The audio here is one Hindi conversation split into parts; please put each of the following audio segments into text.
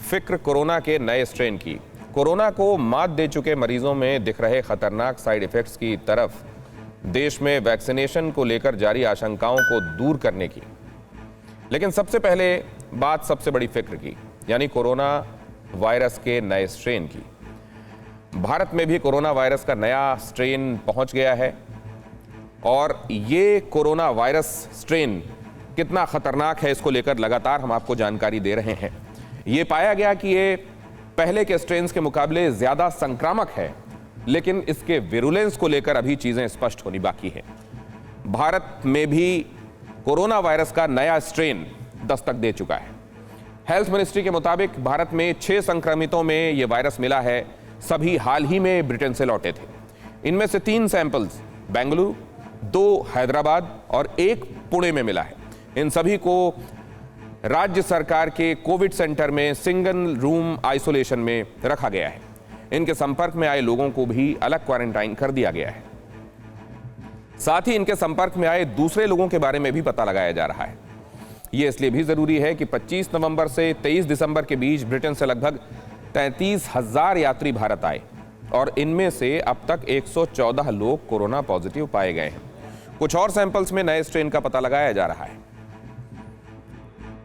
फिक्र कोरोना के नए स्ट्रेन की। कोरोना को मात दे चुके मरीजों में दिख रहे खतरनाक साइड इफेक्ट्स की तरफ देश में वैक्सीनेशन को लेकर जारी आशंकाओं को दूर करने की। लेकिन सबसे पहले बात सबसे बड़ी फिक्र की, यानी कोरोना वायरस के नए स्ट्रेन की। भारत में भी कोरोना वायरस का नया स्ट्रेन पहुंच गया है और ये कोरोना वायरस स्ट्रेन कितना खतरनाक है इसको लेकर लगातार हम आपको जानकारी दे रहे हैं। ये पाया गया कि ये पहले के स्ट्रेन्स के मुकाबले ज्यादा संक्रामक है, लेकिन इसके विरुलेंस को लेकर अभी चीजें स्पष्ट होनी बाकी है। भारत में भी कोरोना वायरस का नया स्ट्रेन दस्तक दे चुका है। हेल्थ मिनिस्ट्री के मुताबिक भारत में 6 संक्रमितों में यह वायरस मिला है। सभी हाल ही में ब्रिटेन से लौटे थे। इनमें से 3 सैंपल्स बेंगलुरु, 2 हैदराबाद और 1 पुणे में मिला है। इन सभी को राज्य सरकार के कोविड सेंटर में सिंगल रूम आइसोलेशन में रखा गया है। इनके संपर्क में आए लोगों को भी अलग क्वारंटाइन कर दिया गया है। साथ ही इनके संपर्क में आए दूसरे लोगों के बारे में भी पता लगाया जा रहा है। यह इसलिए भी जरूरी है कि 25 नवंबर से 23 दिसंबर के बीच ब्रिटेन से लगभग 33,000 यात्री भारत आए और इनमें से अब तक 114 लोग कोरोना पॉजिटिव पाए गए हैं। कुछ और सैंपल्स में नए स्ट्रेन का पता लगाया जा रहा है।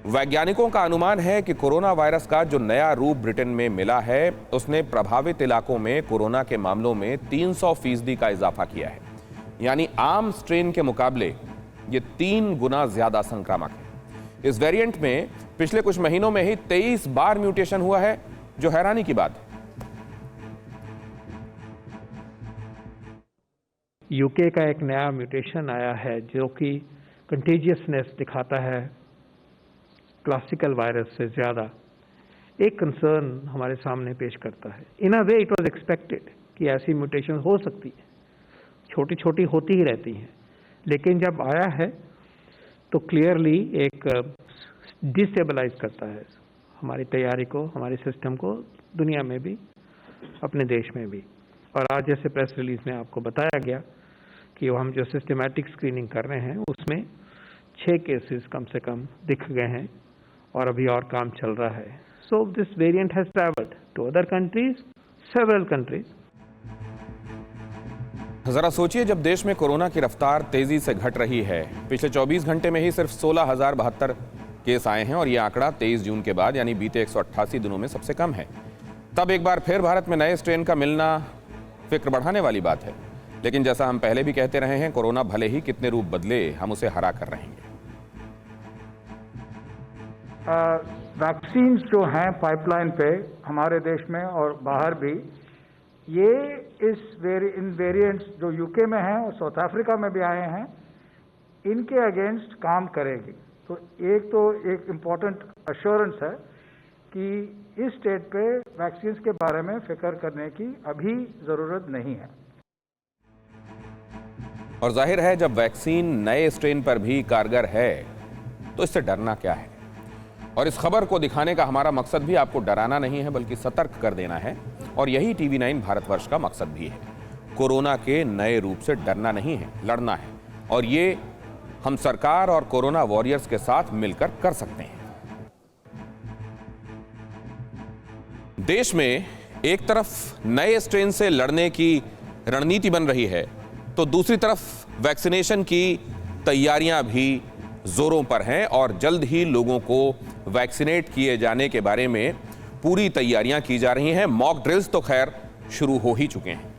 वैज्ञानिकों का अनुमान है कि कोरोना वायरस का जो नया रूप ब्रिटेन में मिला है, उसने प्रभावित इलाकों में कोरोना के मामलों में 300% का इजाफा किया है। यानी आम स्ट्रेन के मुकाबले ये 3 गुना ज्यादा संक्रामक है। इस वेरिएंट में पिछले कुछ महीनों में ही 23 बार म्यूटेशन हुआ है, जो हैरानी की बात है। यूके का एक नया म्यूटेशन आया है जो कि कंटेजियसनेस दिखाता है क्लासिकल वायरस से ज्यादा। एक कंसर्न हमारे सामने पेश करता है। इन अ वे इट वाज एक्सपेक्टेड कि ऐसी म्यूटेशन हो सकती है, छोटी छोटी होती ही रहती हैं, लेकिन जब आया है तो क्लियरली एक डिस्टेबलाइज करता है हमारी तैयारी को, हमारे सिस्टम को, दुनिया में भी, अपने देश में भी। और आज जैसे प्रेस रिलीज में आपको बताया गया कि हम जो सिस्टमैटिक स्क्रीनिंग कर रहे हैं उसमें 6 केसेस कम से कम दिख गए हैं और अभी और काम चल रहा है। So this variant has travelled to other countries, several countries. जरा सोचिए, जब देश में कोरोना की रफ्तार तेजी से घट रही है, पिछले 24 घंटे में ही सिर्फ 16,072 केस आए हैं और यह आंकड़ा 23 जून के बाद यानी बीते 188 दिनों में सबसे कम है। तब एक बार फिर भारत में नए स्ट्रेन का मिलना फिक्र बढ़ाने वाली बात है। लेकिन जैसा हम पहले भी कहते रहे हैं, कोरोना भले ही कितने रूप बदले, हम उसे हरा कर रहेंगे। वैक्सीन जो हैं पाइपलाइन पे हमारे देश में और बाहर भी, ये इन वेरिएंट्स जो यूके में हैं और साउथ अफ्रीका में भी आए हैं, इनके अगेंस्ट काम करेगी। तो एक इम्पॉर्टेंट अश्योरेंस है कि इस स्टेट पे वैक्सीन के बारे में फिक्र करने की अभी जरूरत नहीं है। और जाहिर है, जब वैक्सीन नए स्ट्रेन पर भी कारगर है तो इससे डरना क्या है। और इस खबर को दिखाने का हमारा मकसद भी आपको डराना नहीं है, बल्कि सतर्क कर देना है। और यही TV9 भारतवर्ष का मकसद भी है। कोरोना के नए रूप से डरना नहीं है, लड़ना है। और ये हम सरकार और कोरोना वॉरियर्स के साथ मिलकर कर सकते हैं। देश में एक तरफ नए स्ट्रेन से लड़ने की रणनीति बन रही है, तो दूसरी तरफ वैक्सीनेशन की तैयारियां भी जोरों पर हैं और जल्द ही लोगों को वैक्सीनेट किए जाने के बारे में पूरी तैयारियां की जा रही हैं। मॉक ड्रिल्स तो खैर शुरू हो ही चुके हैं।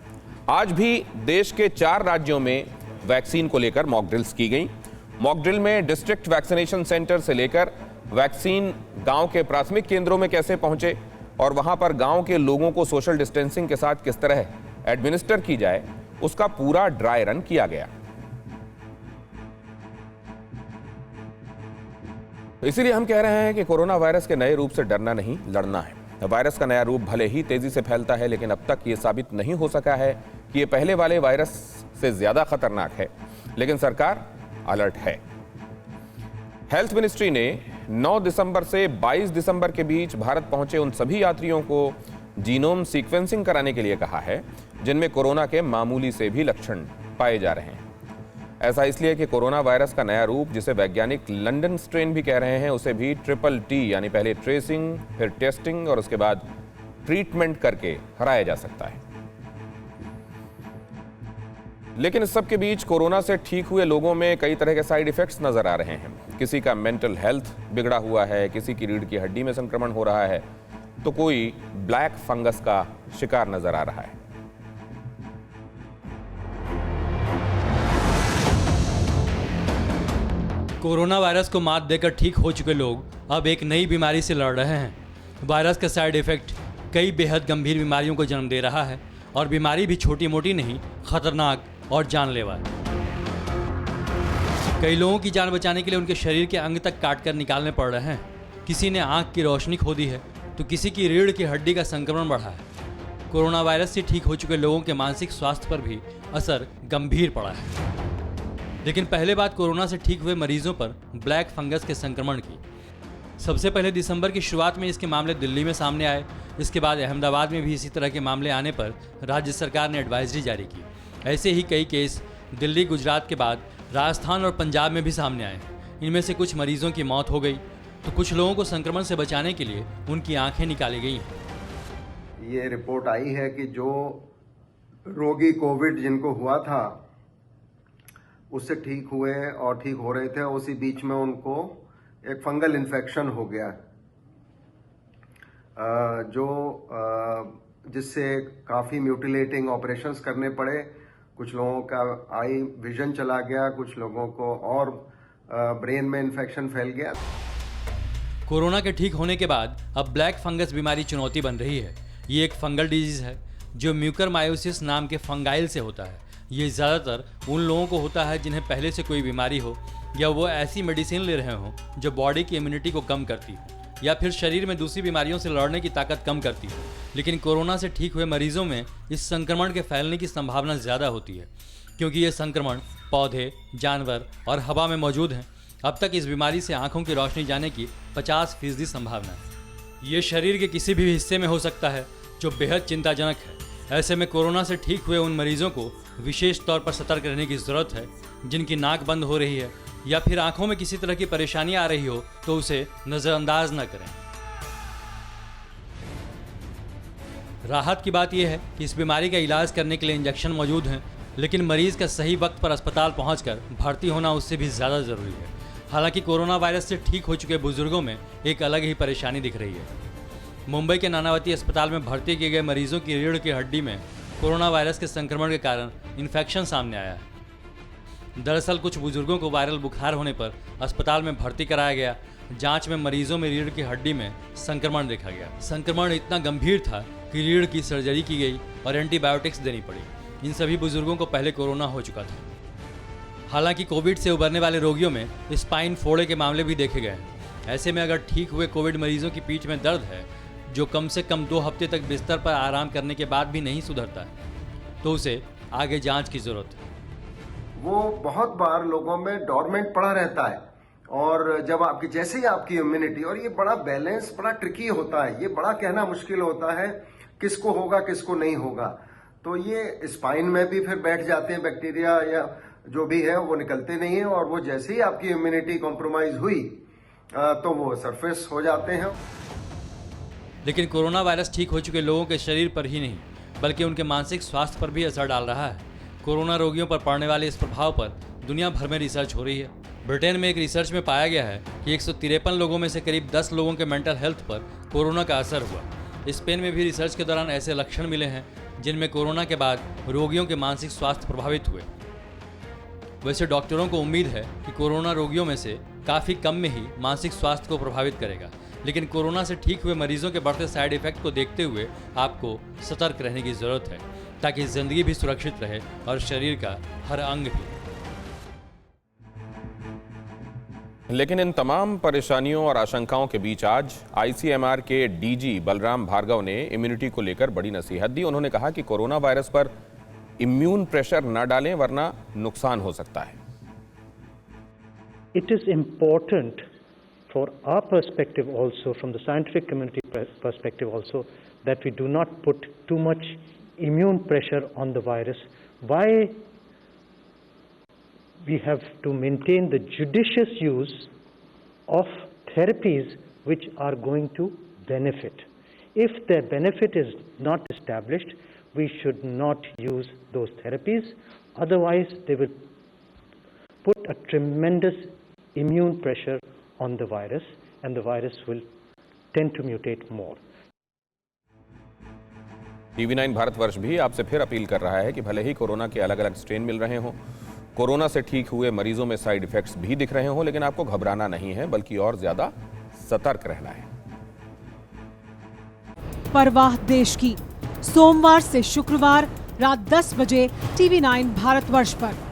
आज भी देश के 4 राज्यों में वैक्सीन को लेकर मॉक ड्रिल्स की गई। मॉक ड्रिल में डिस्ट्रिक्ट वैक्सीनेशन सेंटर से लेकर वैक्सीन गांव के प्राथमिक केंद्रों में कैसे पहुंचे और वहां पर गांव के लोगों को सोशल डिस्टेंसिंग के साथ किस तरह एडमिनिस्टर की जाए, उसका पूरा ड्राई रन किया गया। इसीलिए हम कह रहे हैं कि कोरोना वायरस के नए रूप से डरना नहीं, लड़ना है। वायरस का नया रूप भले ही तेजी से फैलता है, लेकिन अब तक ये साबित नहीं हो सका है कि ये पहले वाले वायरस से ज्यादा खतरनाक है। लेकिन सरकार अलर्ट है। हेल्थ मिनिस्ट्री ने 9 दिसंबर से 22 दिसंबर के बीच भारत पहुंचे उन सभी यात्रियों को जीनोम सीक्वेंसिंग कराने के लिए कहा है जिनमें कोरोना के मामूली से भी लक्षण पाए जा रहे हैं। ऐसा इसलिए कि कोरोना वायरस का नया रूप, जिसे वैज्ञानिक लंदन स्ट्रेन भी कह रहे हैं, उसे भी TTT यानी पहले ट्रेसिंग, फिर टेस्टिंग और उसके बाद ट्रीटमेंट करके हराया जा सकता है। लेकिन इस सब के बीच कोरोना से ठीक हुए लोगों में कई तरह के साइड इफेक्ट्स नजर आ रहे हैं। किसी का मेंटल हेल्थ बिगड़ा हुआ है, किसी की रीढ़ की हड्डी में संक्रमण हो रहा है, तो कोई ब्लैक फंगस का शिकार नजर आ रहा है। कोरोना वायरस को मात देकर ठीक हो चुके लोग अब एक नई बीमारी से लड़ रहे हैं। वायरस का साइड इफेक्ट कई बेहद गंभीर बीमारियों को जन्म दे रहा है और बीमारी भी छोटी मोटी नहीं, खतरनाक और जानलेवा है। कई लोगों की जान बचाने के लिए उनके शरीर के अंग तक काटकर निकालने पड़ रहे हैं। किसी ने आंख की रोशनी खो दी है तो किसी की रीढ़ की हड्डी का संक्रमण बढ़ा है। कोरोना वायरस से ठीक हो चुके लोगों के मानसिक स्वास्थ्य पर भी असर गंभीर पड़ा है। लेकिन पहले बात कोरोना से ठीक हुए मरीजों पर ब्लैक फंगस के संक्रमण की। सबसे पहले दिसंबर की शुरुआत में इसके मामले दिल्ली में सामने आए। इसके बाद अहमदाबाद में भी इसी तरह के मामले आने पर राज्य सरकार ने एडवाइजरी जारी की। ऐसे ही कई केस दिल्ली, गुजरात के बाद राजस्थान और पंजाब में भी सामने आए। इनमें से कुछ मरीजों की मौत हो गई तो कुछ लोगों को संक्रमण से बचाने के लिए उनकी आंखें निकाली गई हैं। ये रिपोर्ट आई है कि जो रोगी कोविड जिनको हुआ था उससे ठीक हुए और ठीक हो रहे थे, उसी बीच में उनको एक फंगल इन्फेक्शन हो गया जिससे काफ़ी म्यूटिलेटिंग ऑपरेशंस करने पड़े। कुछ लोगों का आई विजन चला गया, कुछ लोगों को और ब्रेन में इन्फेक्शन फैल गया। कोरोना के ठीक होने के बाद अब ब्लैक फंगस बीमारी चुनौती बन रही है। ये एक फंगल डिजीज है जो म्यूकरमायोसिस नाम के फंगाइल से होता है। ये ज़्यादातर उन लोगों को होता है जिन्हें पहले से कोई बीमारी हो या वो ऐसी मेडिसिन ले रहे हों जो बॉडी की इम्यूनिटी को कम करती हो या फिर शरीर में दूसरी बीमारियों से लड़ने की ताकत कम करती हो। लेकिन कोरोना से ठीक हुए मरीजों में इस संक्रमण के फैलने की संभावना ज़्यादा होती है क्योंकि ये संक्रमण पौधे, जानवर और हवा में मौजूद हैं। अब तक इस बीमारी से आंखों की रोशनी जाने की 50% संभावना है। ये शरीर के किसी भी हिस्से में हो सकता है जो बेहद चिंताजनक है। ऐसे में कोरोना से ठीक हुए उन मरीजों को विशेष तौर पर सतर्क रहने की ज़रूरत है। जिनकी नाक बंद हो रही है या फिर आंखों में किसी तरह की परेशानी आ रही हो तो उसे नज़रअंदाज न करें। राहत की बात यह है कि इस बीमारी का इलाज करने के लिए इंजेक्शन मौजूद हैं, लेकिन मरीज का सही वक्त पर अस्पताल पहुंचकर भर्ती होना उससे भी ज़्यादा ज़रूरी है। हालांकि कोरोना वायरस से ठीक हो चुके बुजुर्गों में एक अलग ही परेशानी दिख रही है। मुंबई के नानावती अस्पताल में भर्ती किए गए मरीजों की रीढ़ की हड्डी में कोरोना वायरस के संक्रमण के कारण इन्फेक्शन सामने आया है। दरअसल कुछ बुजुर्गों को वायरल बुखार होने पर अस्पताल में भर्ती कराया गया। जांच में मरीजों में रीढ़ की हड्डी में संक्रमण देखा गया। संक्रमण इतना गंभीर था कि रीढ़ की सर्जरी की गई और एंटीबायोटिक्स देनी पड़ी। इन सभी बुजुर्गों को पहले कोरोना हो चुका था। हालांकि कोविड से उबरने वाले रोगियों में स्पाइन फोड़े के मामले भी देखे गए। ऐसे में अगर ठीक हुए कोविड मरीजों की पीठ में दर्द है जो कम से कम 2 हफ्ते तक बिस्तर पर आराम करने के बाद भी नहीं सुधरता है तो उसे आगे जांच की जरूरत है। वो बहुत बार लोगों में डॉर्मेंट पड़ा रहता है और जब आपकी जैसे ही आपकी इम्यूनिटी, और ये बड़ा बैलेंस बड़ा ट्रिकी होता है, ये बड़ा कहना मुश्किल होता है किसको होगा किसको नहीं होगा। तो ये स्पाइन में भी फिर बैठ जाते हैं बैक्टीरिया या जो भी है, वो निकलते नहीं है और वो जैसे ही आपकी इम्यूनिटी कॉम्प्रोमाइज हुई तो वो सरफेस हो जाते हैं। लेकिन कोरोना वायरस ठीक हो चुके लोगों के शरीर पर ही नहीं बल्कि उनके मानसिक स्वास्थ्य पर भी असर डाल रहा है। कोरोना रोगियों पर पड़ने वाले इस प्रभाव पर दुनिया भर में रिसर्च हो रही है। ब्रिटेन में एक रिसर्च में पाया गया है कि 153 लोगों में से करीब 10 लोगों के मेंटल हेल्थ पर कोरोना का असर हुआ। स्पेन में भी रिसर्च के दौरान ऐसे लक्षण मिले हैं जिनमें कोरोना के बाद रोगियों के मानसिक स्वास्थ्य प्रभावित हुए। वैसे डॉक्टरों को उम्मीद है कि कोरोना रोगियों में से काफ़ी कम में ही मानसिक स्वास्थ्य को प्रभावित करेगा। लेकिन कोरोना से ठीक हुए मरीजों के बढ़ते साइड इफेक्ट को देखते हुए आपको सतर्क रहने की ज़रूरत है ताकि जिंदगी भी सुरक्षित रहे और शरीर का हर अंग भी। लेकिन इन तमाम परेशानियों और आशंकाओं के बीच आज ICMR के DG बलराम भार्गव ने इम्यूनिटी को लेकर बड़ी नसीहत दी। उन्होंने कहा कि कोरोना वायरस पर इम्यून प्रेशर न डालें वरना नुकसान हो सकता है। It is important for our perspective also, from the scientific community perspective also, that we do not put too much immune pressure on the virus. Why we have to maintain the judicious use of therapies which are going to benefit. If their benefit is not established, we should not use those therapies. Otherwise, they will put a tremendous immune pressure on the virus, and the virus will tend to mutate more. TV9 Bharatvarsh भी आपसे फिर अपील कर रहा है कि भले ही कोरोना के अलग अलग स्ट्रेन मिल रहे हों, कोरोना से ठीक हुए मरीजों में साइड इफेक्ट्स भी दिख रहे हों, लेकिन आपको घबराना नहीं है, बल्कि और ज्यादा सतर्क रहना है। परवाह देश की, सोमवार से शुक्रवार रात 10 बजे TV9 भारतवर्ष पर।